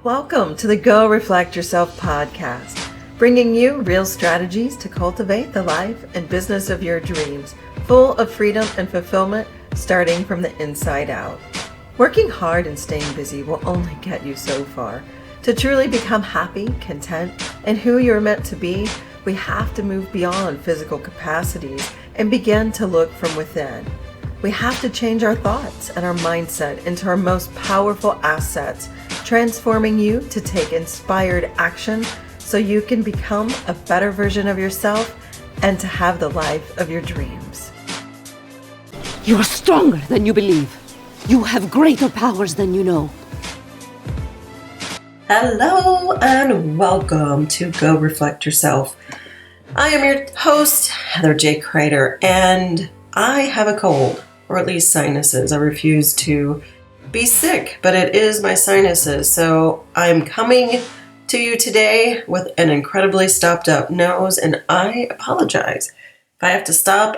Welcome to the Go Reflect Yourself podcast, bringing you real strategies to cultivate the life and business of your dreams, full of freedom and fulfillment, starting from the inside out. Working hard and staying busy will only get you so far. To truly become happy, content, and who you're meant to be, we have to move beyond physical capacities and begin to look from within. We have to change our thoughts and our mindset into our most powerful assets, transforming you to take inspired action so you can become a better version of yourself and to have the life of your dreams. You are stronger than you believe. You have greater powers than you know. Hello and welcome to Go Reflect Yourself. I am your host, Heather J. Kreider, and I have a cold, or at least sinuses. I refuse to be sick, but it is my sinuses. So I'm coming to you today with an incredibly stopped up nose, and I apologize. If I have to stop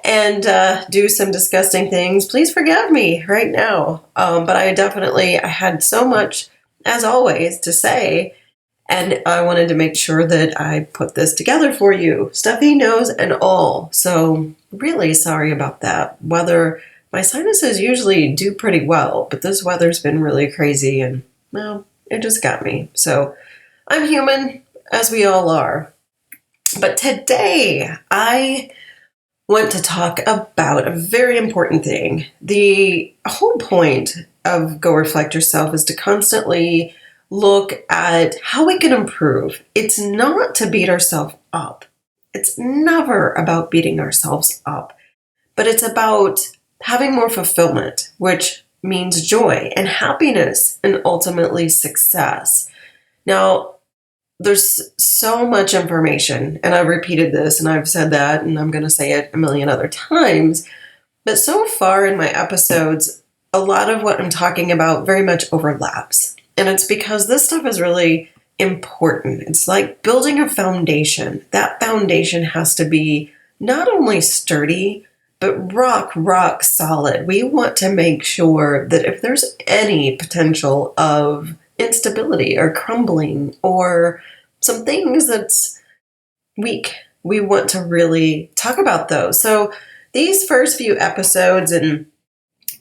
and do some disgusting things, please forgive me right now. But I had so much, as always, to say, and I wanted to make sure that I put this together for you, stuffy nose and all. So really sorry about that. My sinuses usually do pretty well, but this weather's been really crazy and, well, it just got me. So I'm human, as we all are. But today I want to talk about a very important thing. The whole point of Go Reflect Yourself is to constantly look at how we can improve. It's not to beat ourselves up. It's never about beating ourselves up, but it's about having more fulfillment, which means joy and happiness and ultimately success. Now, there's so much information, and I've repeated this and I've said that, and I'm going to say it a million other times, but so far in my episodes, a lot of what I'm talking about very much overlaps. And it's because this stuff is really important. It's like building a foundation. That foundation has to be not only sturdy, but rock solid. We want to make sure that if there's any potential of instability or crumbling or some things that's weak, we want to really talk about those. So these first few episodes, and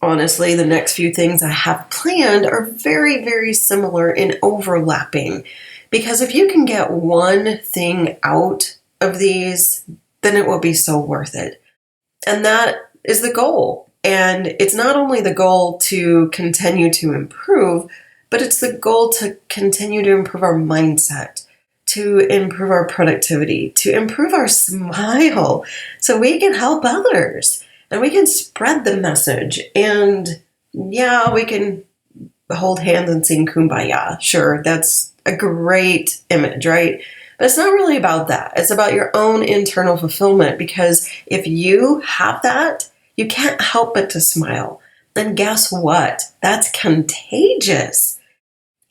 honestly, the next few things I have planned, are very, very similar in overlapping. Because if you can get one thing out of these, then it will be so worth it. And that is the goal. And it's not only the goal to continue to improve, but it's the goal to continue to improve our mindset, to improve our productivity, to improve our smile so we can help others and we can spread the message. And yeah, we can hold hands and sing Kumbaya. Sure, that's a great image, right? But it's not really about that. It's about your own internal fulfillment, because if you have that, you can't help but to smile. And guess what? That's contagious.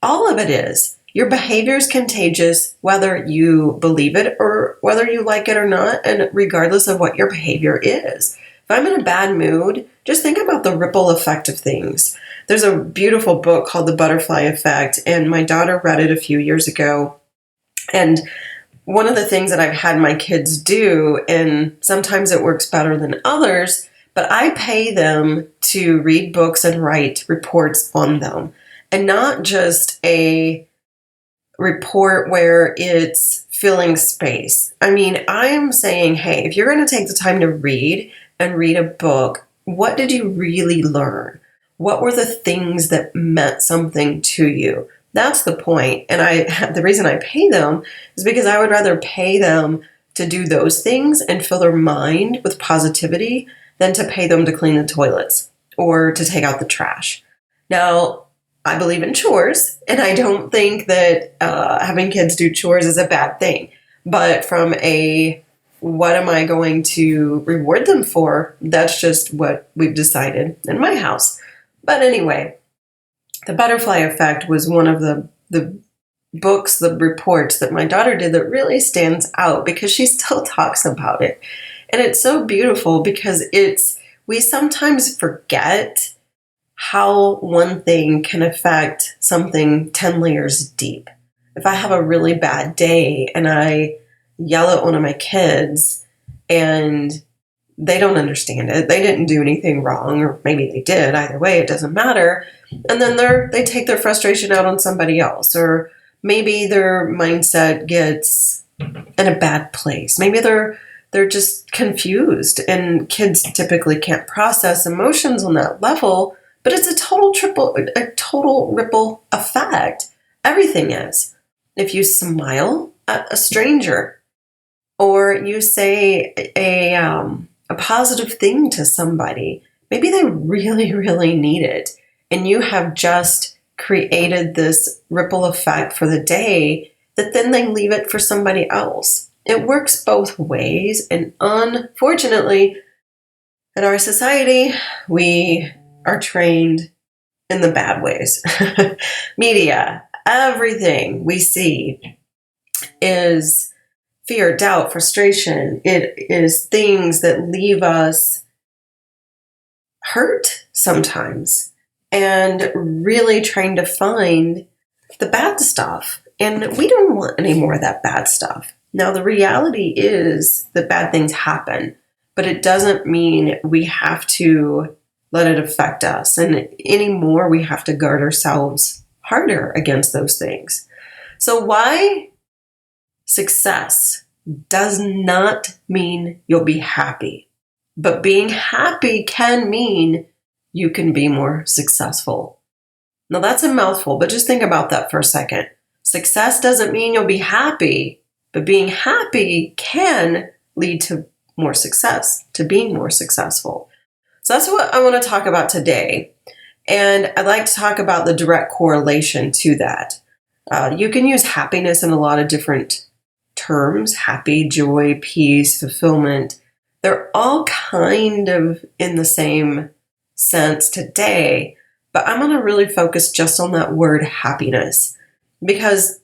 All of it is. Your behavior is contagious, whether you believe it or whether you like it or not, and regardless of what your behavior is. If I'm in a bad mood, just think about the ripple effect of things. There's a beautiful book called The Butterfly Effect, and my daughter read it a few years ago. And one of the things that I've had my kids do, and sometimes it works better than others, but I pay them to read books and write reports on them. And not just a report where it's filling space. I mean, I'm saying, hey, if you're going to take the time to read a book, what did you really learn? What were the things that meant something to you? That's the point. And the reason I pay them is because I would rather pay them to do those things and fill their mind with positivity than to pay them to clean the toilets or to take out the trash. Now, I believe in chores, and I don't think that having kids do chores is a bad thing. But from what am I going to reward them for? That's just what we've decided in my house. But anyway, The Butterfly Effect was one of the books, the reports that my daughter did that really stands out because she still talks about it. And it's so beautiful because we sometimes forget how one thing can affect something 10 layers deep. If I have a really bad day and I yell at one of my kids and they don't understand it, they didn't do anything wrong, or maybe they did, either way, it doesn't matter. And then they take their frustration out on somebody else, or maybe their mindset gets in a bad place. Maybe they're just confused, and kids typically can't process emotions on that level, but it's a total ripple effect. Everything is. If you smile at a stranger, or you say a positive thing to somebody, maybe they really, really need it, and you have just created this ripple effect for the day that then they leave it for somebody else. It works both ways, and unfortunately, in our society, we are trained in the bad ways. Media, everything we see is fear, doubt, frustration. It is things that leave us hurt sometimes, and really trying to find the bad stuff. And we don't want any more of that bad stuff. Now, the reality is that bad things happen, but it doesn't mean we have to let it affect us. And anymore, we have to guard ourselves harder against those things. So why success does not mean you'll be happy, but being happy can mean you can be more successful. Now, that's a mouthful, but just think about that for a second. Success doesn't mean you'll be happy, but being happy can lead to more success, to being more successful. So that's what I want to talk about today. And I'd like to talk about the direct correlation to that. You can use happiness in a lot of different terms: happy, joy, peace, fulfillment. They're all kind of in the same sense today, but I'm going to really focus just on that word happiness, because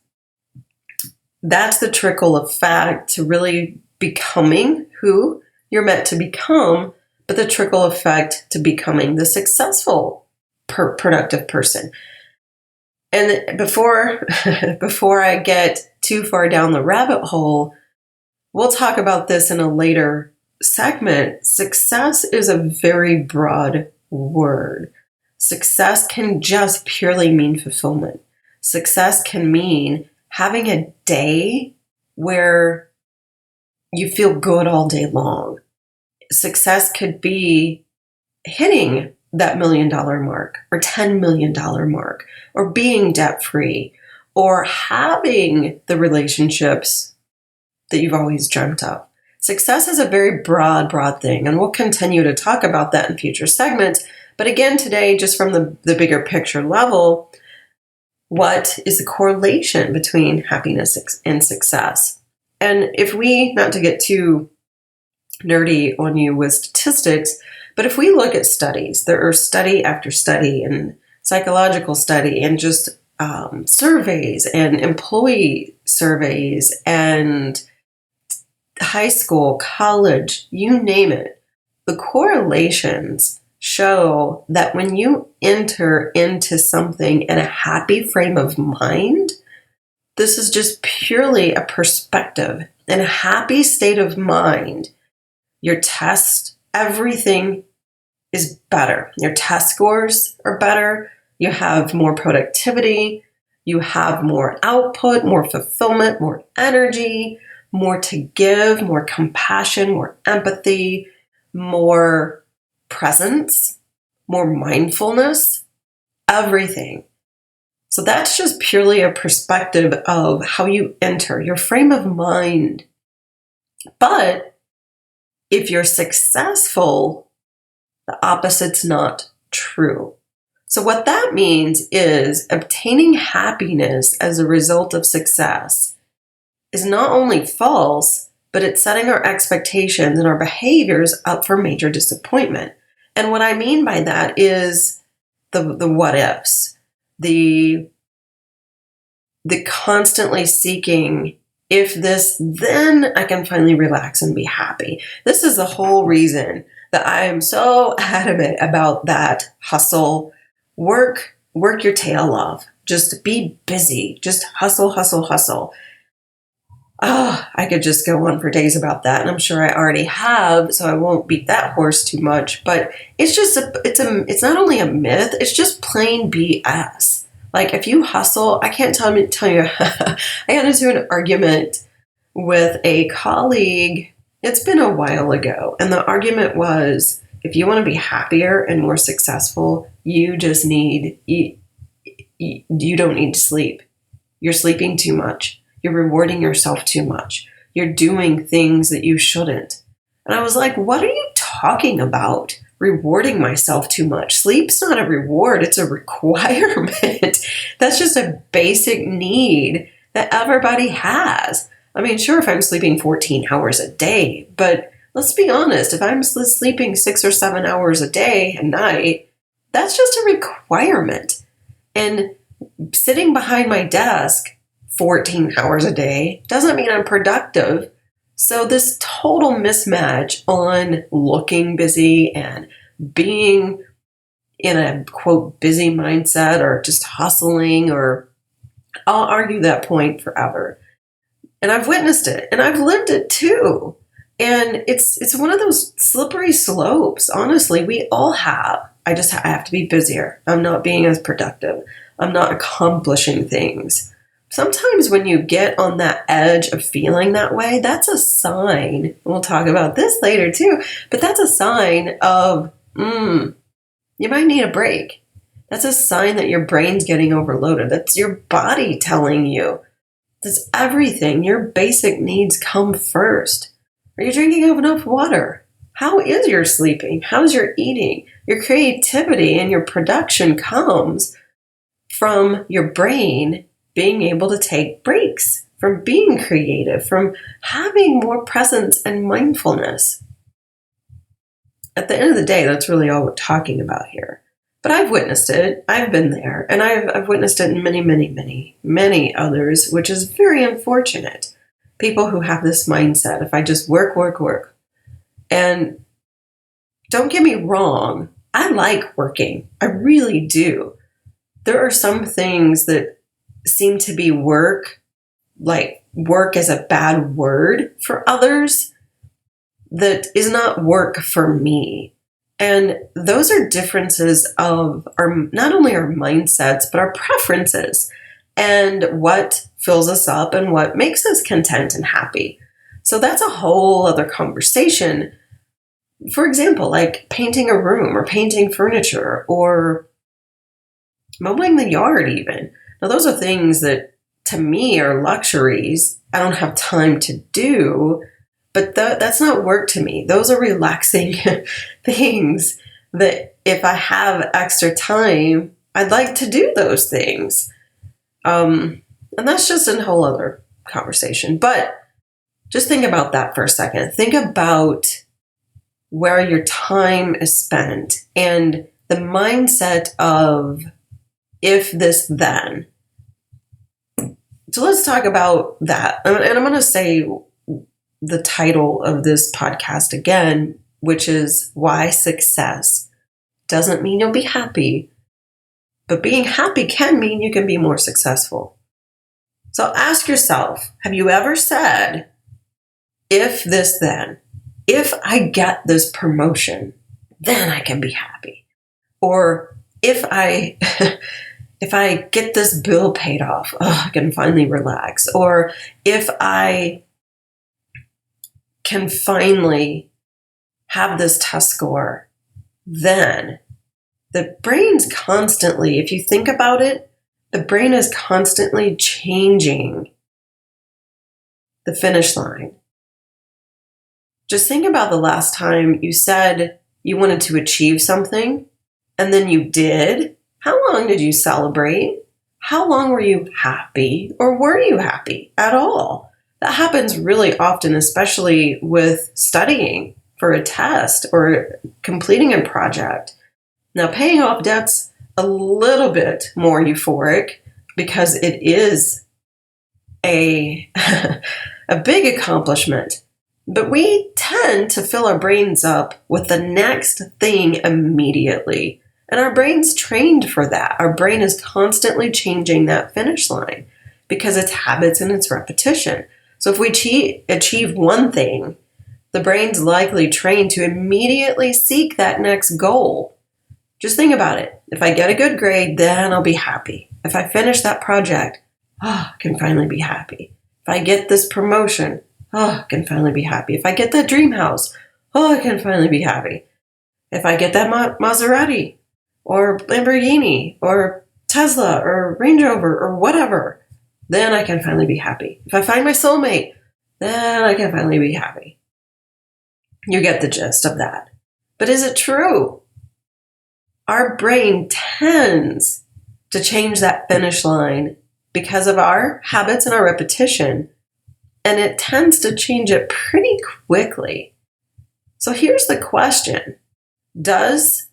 that's the trickle effect to really becoming who you're meant to become, but the trickle effect to becoming the successful, productive person. And before I get too far down the rabbit hole, we'll talk about this in a later segment. Success is a very broad word. Success can just purely mean fulfillment. Success can mean having a day where you feel good all day long. Success could be hitting that $1 million mark, or $10 million mark, or being debt-free, or having the relationships that you've always dreamt of. Success is a very broad thing, and we'll continue to talk about that in future segments. But again, today, just from the bigger picture level, what is the correlation between happiness and success? And if we, not to get too nerdy on you with statistics, but if we look at studies, there are study after study and psychological study and just surveys and employee surveys and high school, college, you name it, the correlations show that when you enter into something in a happy frame of mind, this is just purely a perspective. In a happy state of mind, your test, everything is better. Your test scores are better. You have more productivity. You have more output, more fulfillment, more energy, more to give, more compassion, more empathy, more presence, more mindfulness, everything. So that's just purely a perspective of how you enter, your frame of mind. But if you're successful, the opposite's not true. So what that means is obtaining happiness as a result of success is not only false, but it's setting our expectations and our behaviors up for major disappointment. And what I mean by that is the what ifs, the constantly seeking, if this, then I can finally relax and be happy. This is the whole reason that I am so adamant about that hustle work your tail off. Just be busy. Just hustle, hustle, hustle. Oh, I could just go on for days about that, and I'm sure I already have, so I won't beat that horse too much. But it's just it's not only a myth, it's just plain BS. Like, if you hustle, I can't tell you. I got into an argument with a colleague. It's been a while ago, and the argument was, if you want to be happier and more successful, you don't need to sleep. You're sleeping too much. You're rewarding yourself too much. You're doing things that you shouldn't. And I was like, what are you talking about? Rewarding myself too much. Sleep's not a reward. It's a requirement. That's just a basic need that everybody has. I mean, sure, if I'm sleeping 14 hours a day, but let's be honest, if I'm sleeping 6 or 7 hours a day at night, that's just a requirement. And sitting behind my desk 14 hours a day doesn't mean I'm productive. So this total mismatch on looking busy and being in a, quote, busy mindset, or just hustling, or I'll argue that point forever. And I've witnessed it, and I've lived it too. And it's one of those slippery slopes. Honestly, we all have. I have to be busier. I'm not being as productive. I'm not accomplishing things. Sometimes when you get on that edge of feeling that way, that's a sign. We'll talk about this later too, but that's a sign of, you might need a break. That's a sign that your brain's getting overloaded. That's your body telling you. That's everything. Your basic needs come first. Are you drinking enough water? How is your sleeping? How's your eating? Your creativity and your production comes from your brain being able to take breaks, from being creative, from having more presence and mindfulness. At the end of the day, that's really all we're talking about here. But I've witnessed it. I've been there. And I've witnessed it in many, many, many, many others, which is very unfortunate. People who have this mindset, if I just work, work, work. And don't get me wrong, I like working. I really do. There are some things that seem to be work, like work is a bad word for others, that is not work for me. And those are differences of not only our mindsets, but our preferences and what fills us up and what makes us content and happy. So that's a whole other conversation. For example, like painting a room or painting furniture or mowing the yard even. Now, those are things that to me are luxuries. I don't have time to do, but that's not work to me. Those are relaxing things that if I have extra time, I'd like to do those things. And that's just a whole other conversation. But just think about that for a second. Think about where your time is spent and the mindset of if this then. So let's talk about that. And I'm going to say the title of this podcast again, which is Why Success Doesn't Mean You'll Be Happy, but being happy can mean you can be more successful. So ask yourself, have you ever said, if this then, if I get this promotion, then I can be happy? Or if I get this bill paid off, I can finally relax. Or if I can finally have this test score, then the brain's constantly, if you think about it, the brain is constantly changing the finish line. Just think about the last time you said you wanted to achieve something and then you did. How long did you celebrate? How long were you happy, or were you happy at all? That happens really often, especially with studying for a test or completing a project. Now, paying off debt's a little bit more euphoric because it is a big accomplishment. But we tend to fill our brains up with the next thing immediately. And our brain's trained for that. Our brain is constantly changing that finish line because it's habits and it's repetition. So if we achieve one thing, the brain's likely trained to immediately seek that next goal. Just think about it. If I get a good grade, then I'll be happy. If I finish that project, I can finally be happy. If I get this promotion, I can finally be happy. If I get that dream house, I can finally be happy. If I get that Maserati or Lamborghini or Tesla or Range Rover or whatever, then I can finally be happy. If I find my soulmate, then I can finally be happy. You get the gist of that. But is it true? Our brain tends to change that finish line because of our habits and our repetition, and it tends to change it pretty quickly. So here's the question. Does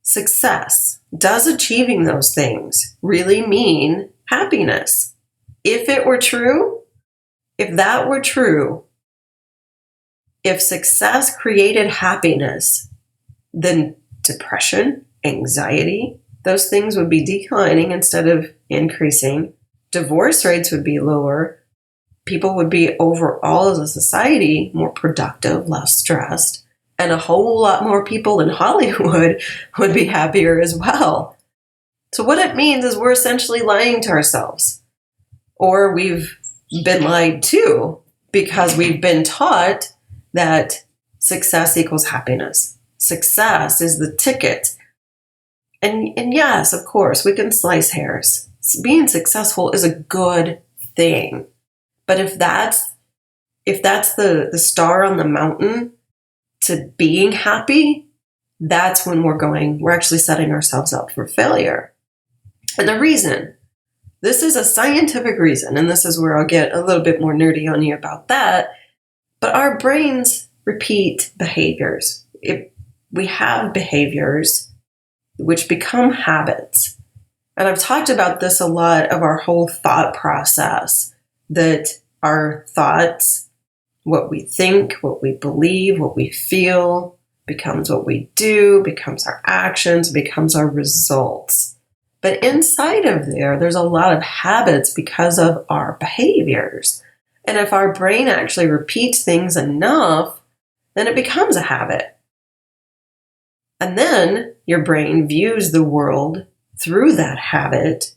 success, does achieving those things really mean happiness? If it were true, if that were true, if success created happiness, then depression, anxiety, those things would be declining instead of increasing. Divorce rates would be lower. People would be overall as a society more productive, less stressed, and a whole lot more people in Hollywood would be happier as well. So what it means is we're essentially lying to ourselves, or we've been lied to because we've been taught that success equals happiness. Success is the ticket. And yes, of course, we can slice hairs. Being successful is a good thing. But if that's the star on the mountain to being happy, that's when we're actually setting ourselves up for failure. And the reason, this is a scientific reason, and this is where I'll get a little bit more nerdy on you about that, but our brains repeat behaviors. We have behaviors which become habits. And I've talked about this a lot of our whole thought process, that our thoughts, what we think, what we believe, what we feel, becomes what we do, becomes our actions, becomes our results. But inside of there's a lot of habits because of our behaviors. And if our brain actually repeats things enough, then it becomes a habit. And then your brain views the world through that habit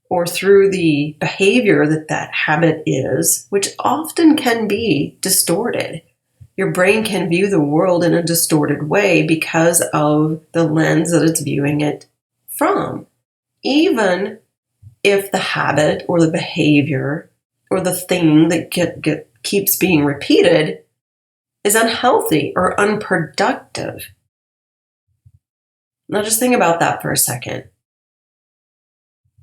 or through the behavior that habit is, which often can be distorted. Your brain can view the world in a distorted way because of the lens that it's viewing it from. Even if the habit or the behavior or the thing that keeps being repeated is unhealthy or unproductive. Now just think about that for a second.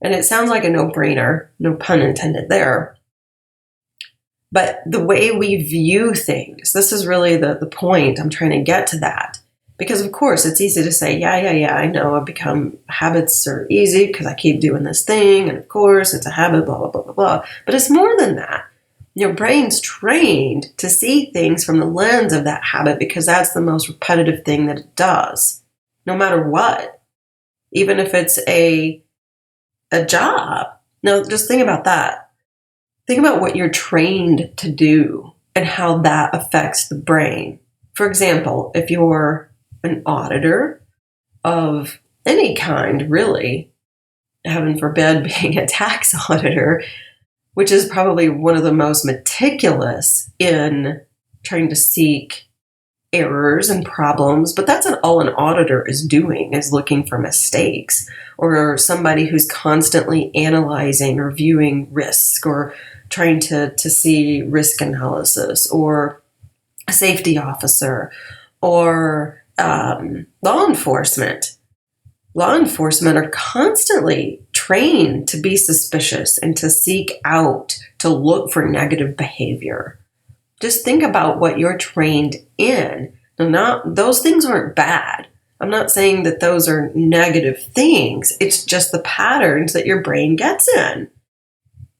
And it sounds like a no-brainer, no pun intended there. But the way we view things, this is really the point. I'm trying to get to that. Because of course it's easy to say, yeah, I know habits are easy because I keep doing this thing. And of course it's a habit, blah, blah, blah, blah, blah. But it's more than that. Your brain's trained to see things from the lens of that habit because that's the most repetitive thing that it does. No matter what, even if it's a job. Now, just think about that. Think about what you're trained to do and how that affects the brain. For example, if you're an auditor of any kind, really, heaven forbid being a tax auditor, which is probably one of the most meticulous in trying to seek errors and problems, but that's all an auditor is doing, is looking for mistakes, or somebody who's constantly analyzing or viewing risk or trying to see risk analysis, or a safety officer, or law enforcement. Law enforcement are constantly trained to be suspicious and to seek out, to look for negative behavior. Just think about what you're trained in. Now, those things aren't bad. I'm not saying that those are negative things. It's just the patterns that your brain gets in.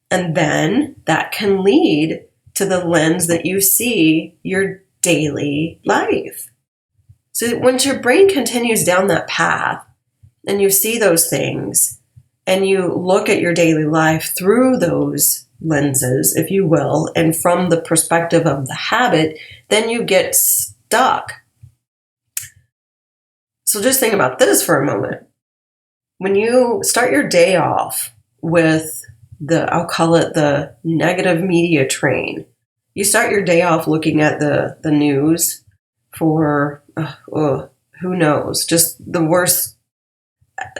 And then that can lead to the lens that you see your daily life. So once your brain continues down that path and you see those things and you look at your daily life through those lenses, if you will, and from the perspective of the habit, then you get stuck. So just think about this for a moment. When you start your day off with I'll call it the negative media train, you start your day off looking at the news for, who knows, just the worst.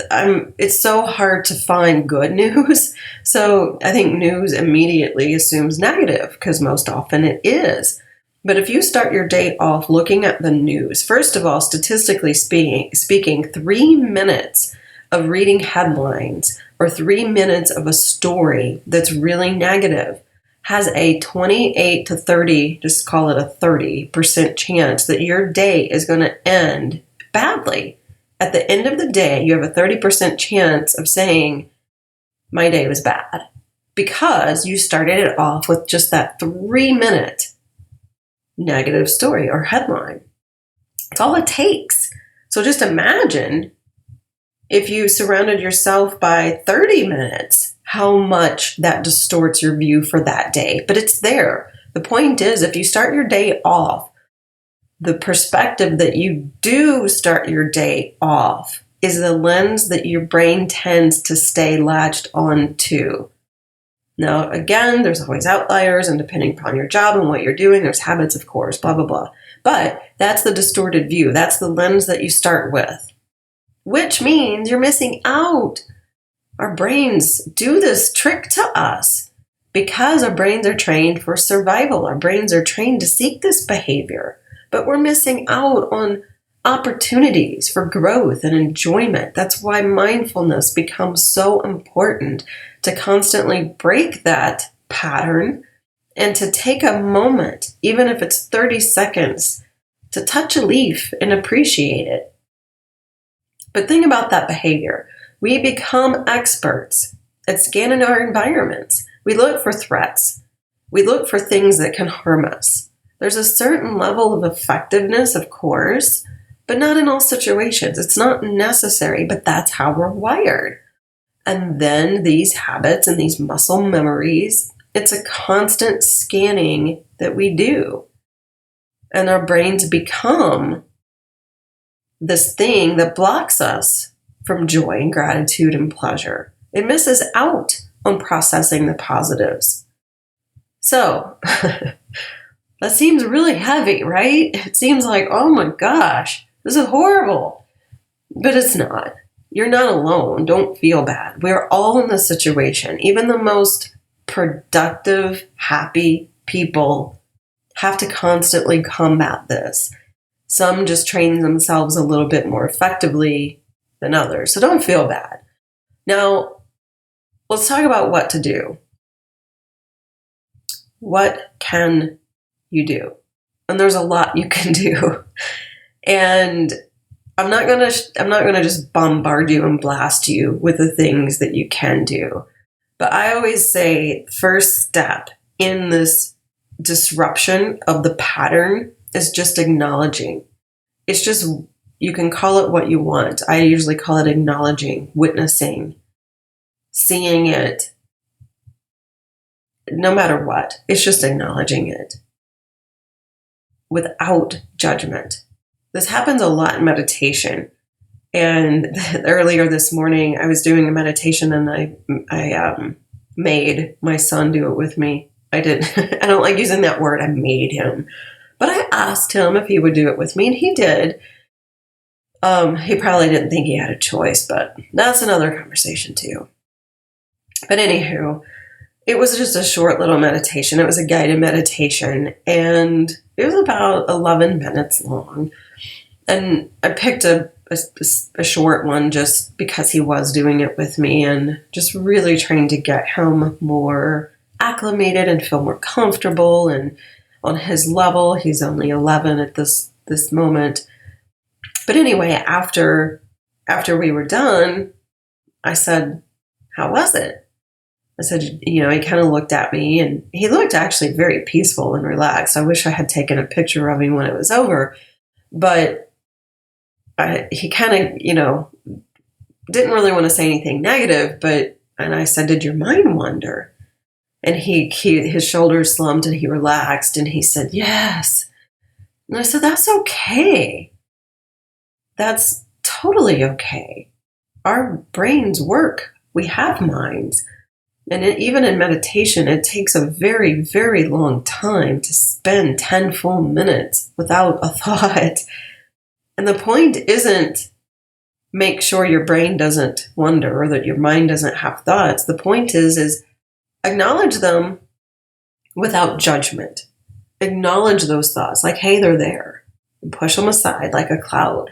It's so hard to find good news. So I think news immediately assumes negative because most often it is. But if you start your day off looking at the news, first of all, statistically speaking, 3 minutes of reading headlines or 3 minutes of a story that's really negative has a 28 to 30, just call it a 30% chance that your day is going to end badly. At the end of the day, you have a 30% chance of saying, my day was bad, because you started it off with just that 3-minute negative story or headline. It's all it takes. So just imagine if you surrounded yourself by 30 minutes, how much that distorts your view for that day. But it's there. The point is, if you start your day off, the perspective that you do start your day off is the lens that your brain tends to stay latched on to. Now, again, there's always outliers, and depending upon your job and what you're doing, there's habits, of course, blah, blah, blah. But that's the distorted view. That's the lens that you start with, which means you're missing out. Our brains do this trick to us because our brains are trained for survival. Our brains are trained to seek this behavior, but we're missing out on opportunities for growth and enjoyment. That's why mindfulness becomes so important, to constantly break that pattern and to take a moment, even if it's 30 seconds, to touch a leaf and appreciate it. But think about that behavior. We become experts at scanning our environments. We look for threats. We look for things that can harm us. There's a certain level of effectiveness, of course, but not in all situations. It's not necessary, but that's how we're wired. And then these habits and these muscle memories, it's a constant scanning that we do. And our brains become this thing that blocks us from joy and gratitude and pleasure. It misses out on processing the positives. So, that seems really heavy, right? It seems like, oh my gosh, this is horrible. But it's not. You're not alone. Don't feel bad. We're all in this situation. Even the most productive, happy people have to constantly combat this. Some just train themselves a little bit more effectively than others. So don't feel bad. Now, let's talk about what to do. What can you do? And there's a lot you can do. And I'm not gonna just bombard you and blast you with the things that you can do. But I always say first step in this disruption of the pattern is just acknowledging. It's just, you can call it what you want. I usually call it acknowledging, witnessing, seeing it. No matter what, it's just acknowledging it without judgment. This happens a lot in meditation. And earlier this morning, I was doing a meditation and I made my son do it with me. I don't like using that word. I made him. But I asked him if he would do it with me, and he did. He probably didn't think he had a choice, but that's another conversation too. But anywho, it was just a short little meditation. It was a guided meditation, and it was about 11 minutes long. And I picked a short one just because he was doing it with me, and just really trying to get him more acclimated and feel more comfortable and on his level. He's only 11 at this moment. But anyway, after we were done, I said, how was it? I said, he kind of looked at me, and he looked actually very peaceful and relaxed. I wish I had taken a picture of him when it was over. But he kind of, didn't really want to say anything negative, and I said, did your mind wander? And his shoulders slumped and he relaxed and he said, yes. And I said, that's okay. That's totally okay. Our brains work. We have minds. And even in meditation, it takes a very, very long time to spend 10 full minutes without a thought. And the point isn't make sure your brain doesn't wander or that your mind doesn't have thoughts. The point is acknowledge them without judgment. Acknowledge those thoughts like, hey, they're there. And push them aside like a cloud.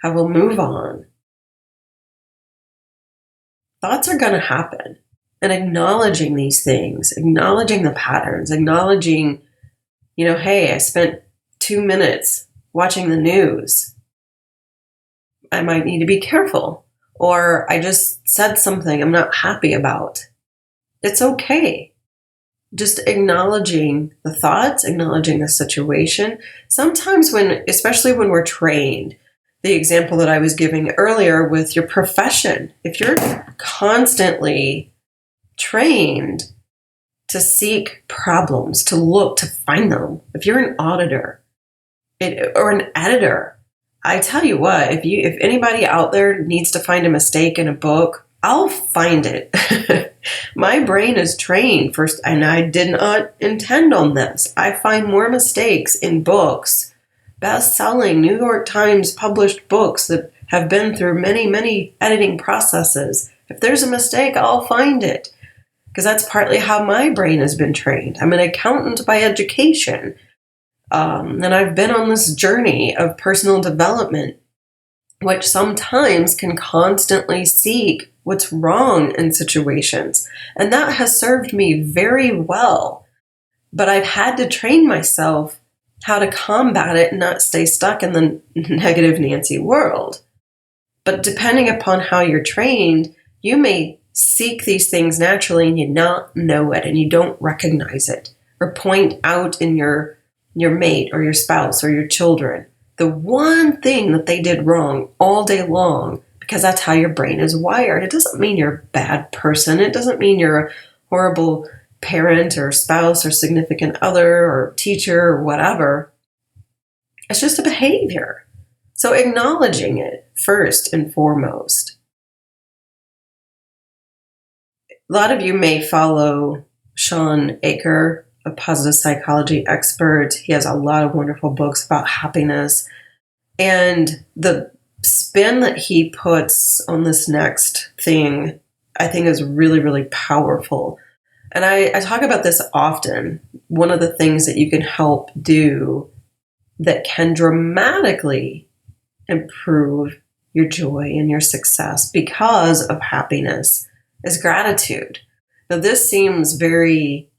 I will move on. Thoughts are going to happen. And acknowledging these things, acknowledging the patterns, acknowledging, hey, I spent 2 minutes watching the news. I might need to be careful. Or I just said something I'm not happy about. It's okay. Just acknowledging the thoughts, acknowledging the situation. Sometimes especially when we're trained, the example that I was giving earlier with your profession, if you're constantly trained to seek problems, to find them, if you're an auditor or an editor, I tell you what, if anybody out there needs to find a mistake in a book, I'll find it. My brain is trained first, and I did not intend on this. I find more mistakes in books, best-selling New York Times published books that have been through many, many editing processes. If there's a mistake, I'll find it, because that's partly how my brain has been trained. I'm an accountant by education, and I've been on this journey of personal development, which sometimes can constantly seek what's wrong in situations. And that has served me very well. But I've had to train myself how to combat it and not stay stuck in the negative Nancy world. But depending upon how you're trained, you may seek these things naturally and you not know it and you don't recognize it, or point out in your mate or your spouse or your children the one thing that they did wrong all day long, because that's how your brain is wired. It doesn't mean you're a bad person. It doesn't mean you're a horrible parent or spouse or significant other or teacher or whatever. It's just a behavior. So acknowledging it first and foremost. A lot of you may follow Shawn Achor, a positive psychology expert. He has a lot of wonderful books about happiness. And the spin that he puts on this next thing, I think is really, really powerful. And I talk about this often. One of the things that you can help do that can dramatically improve your joy and your success because of happiness is gratitude. Now, this seems very,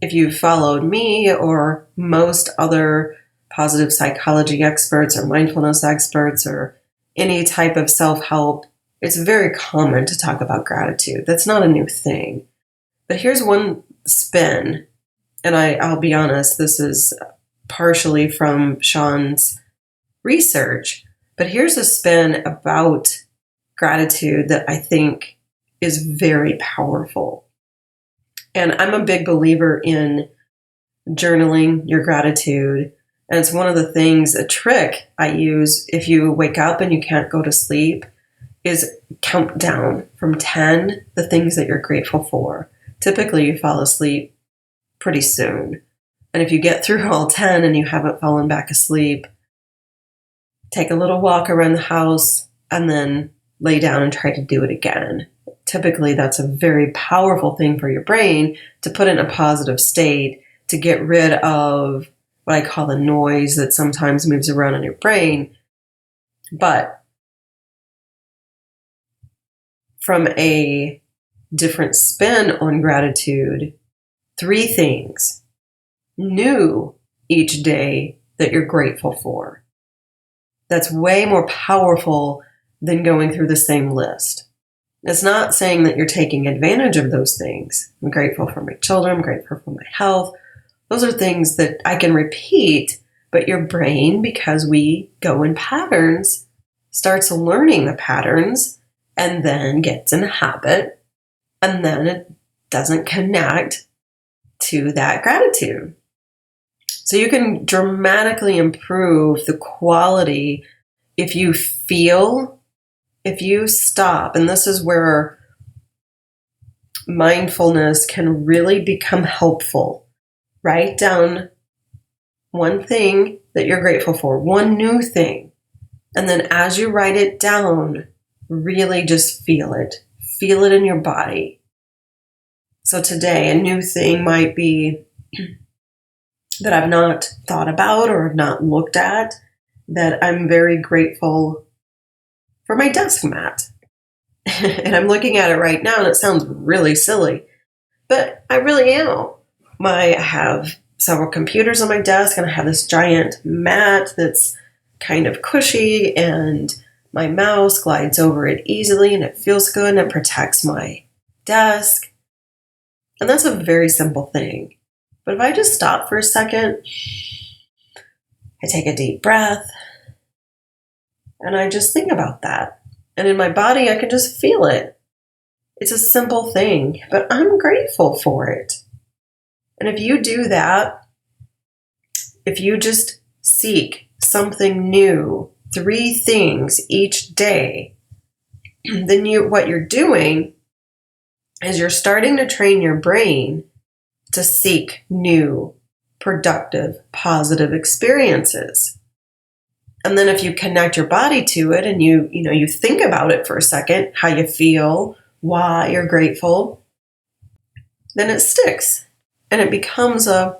if you've followed me or most other positive psychology experts or mindfulness experts or any type of self-help, it's very common to talk about gratitude. That's not a new thing. But here's one spin, and I'll be honest, this is partially from Shawn's research, but here's a spin about gratitude that I think is very powerful. And I'm a big believer in journaling your gratitude. And it's one of the things, a trick I use if you wake up and you can't go to sleep, is count down from 10 the things that you're grateful for. Typically, you fall asleep pretty soon. And if you get through all 10 and you haven't fallen back asleep, take a little walk around the house and then lay down and try to do it again. Typically, that's a very powerful thing for your brain to put in a positive state, to get rid of what I call the noise that sometimes moves around in your brain. But from a different spin on gratitude, 3 things new each day that you're grateful for. That's way more powerful than going through the same list. It's not saying that you're taking advantage of those things. I'm grateful for my children, I'm grateful for my health. Those are things that I can repeat, but your brain, because we go in patterns, starts learning the patterns and then gets in a habit, and then it doesn't connect to that gratitude. So you can dramatically improve the quality if you stop, and this is where mindfulness can really become helpful. Write down one thing that you're grateful for, one new thing. And then as you write it down, really just feel it. Feel it in your body. So today, a new thing might be that I've not thought about or have not looked at, that I'm very grateful for my desk mat. And I'm looking at it right now and it sounds really silly, but I really am. I have several computers on my desk and I have this giant mat that's kind of cushy, and my mouse glides over it easily and it feels good and it protects my desk. And that's a very simple thing. But if I just stop for a second, I take a deep breath and I just think about that. And in my body, I can just feel it. It's a simple thing, but I'm grateful for it. And if you do that, if you just seek something new, 3 things each day, then what you're doing is you're starting to train your brain to seek new, productive, positive experiences. And then if you connect your body to it and you think about it for a second, how you feel, why you're grateful, then it sticks and it becomes a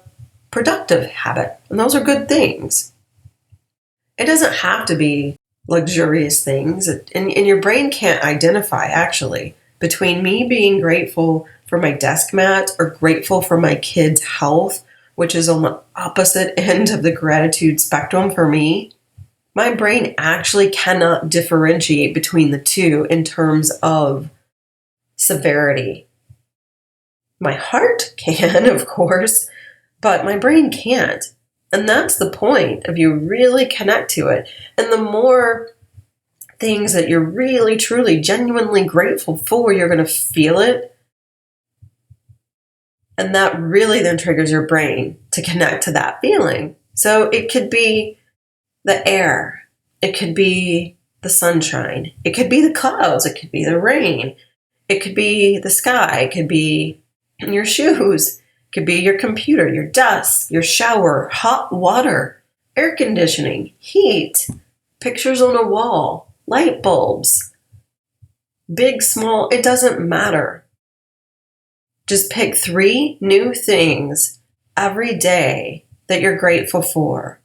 productive habit. And those are good things. It doesn't have to be luxurious things. And your brain can't identify, actually, between me being grateful for my desk mat or grateful for my kids' health, which is on the opposite end of the gratitude spectrum for me. My brain actually cannot differentiate between the two in terms of severity. My heart can, of course, but my brain can't. And that's the point of you really connect to it. And the more things that you're really, truly, genuinely grateful for, you're going to feel it. And that really then triggers your brain to connect to that feeling. So it could be the air. It could be the sunshine. It could be the clouds. It could be the rain. It could be the sky. It could be your shoes. It could be your computer, your desk, your shower, hot water, air conditioning, heat, pictures on a wall, light bulbs, big, small, it doesn't matter. Just pick 3 new things every day that you're grateful for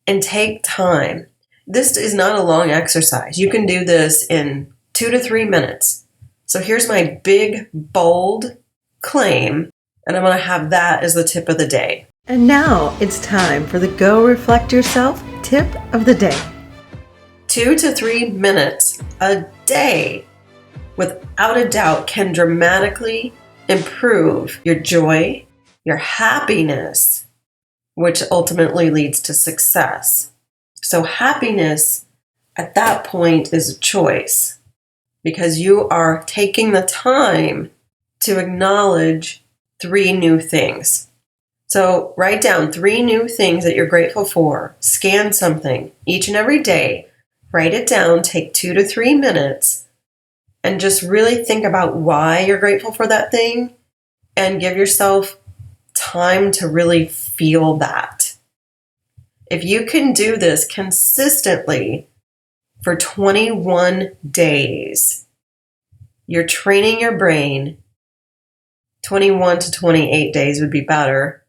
and take time. This is not a long exercise. You can do this in 2 to 3 minutes. So here's my big, bold claim, and I'm going to have that as the tip of the day. And now it's time for the Go Reflect Yourself tip of the day. 2 to 3 minutes a day, without a doubt, can dramatically improve your joy, your happiness, which ultimately leads to success. So happiness at that point is a choice because you are taking the time to acknowledge 3 new things. So write down 3 new things that you're grateful for. Scan something each and every day. Write it down, take 2 to 3 minutes, and just really think about why you're grateful for that thing and give yourself time to really feel that. If you can do this consistently for 21 days, you're training your brain. 21 to 28 days would be better.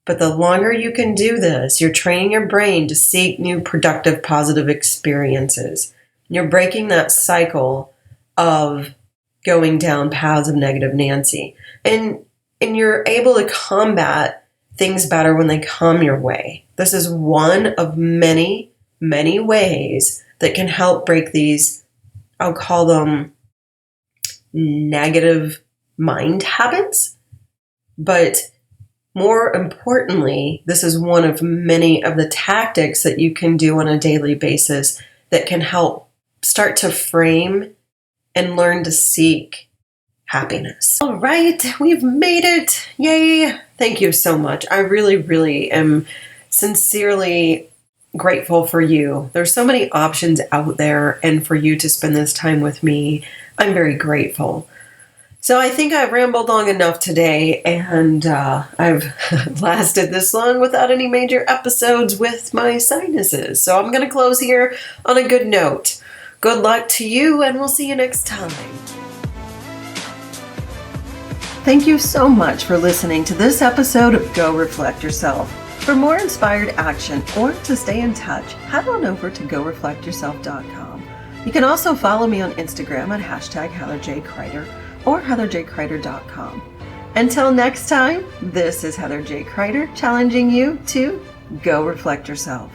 But the longer you can do this, you're training your brain to seek new, productive, positive experiences. You're breaking that cycle of going down paths of negative Nancy. And you're able to combat things better when they come your way. This is one of many, many ways that can help break these, I'll call them negative mind habits. But more importantly, this is one of many of the tactics that you can do on a daily basis that can help start to frame and learn to seek happiness. All right, we've made it. Yay. Thank you so much. I really, really am sincerely grateful for you. There's so many options out there, and for you to spend this time with me, I'm very grateful. So I think I've rambled long enough today, and I've lasted this long without any major episodes with my sinuses. So I'm going to close here on a good note. Good luck to you, and we'll see you next time. Thank you so much for listening to this episode of Go Reflect Yourself. For more inspired action or to stay in touch, head on over to GoReflectYourself.com. You can also follow me on Instagram at #HeatherJKreider or HeatherJKreider.com. Until next time, this is Heather J. Kreider challenging you to go reflect yourself.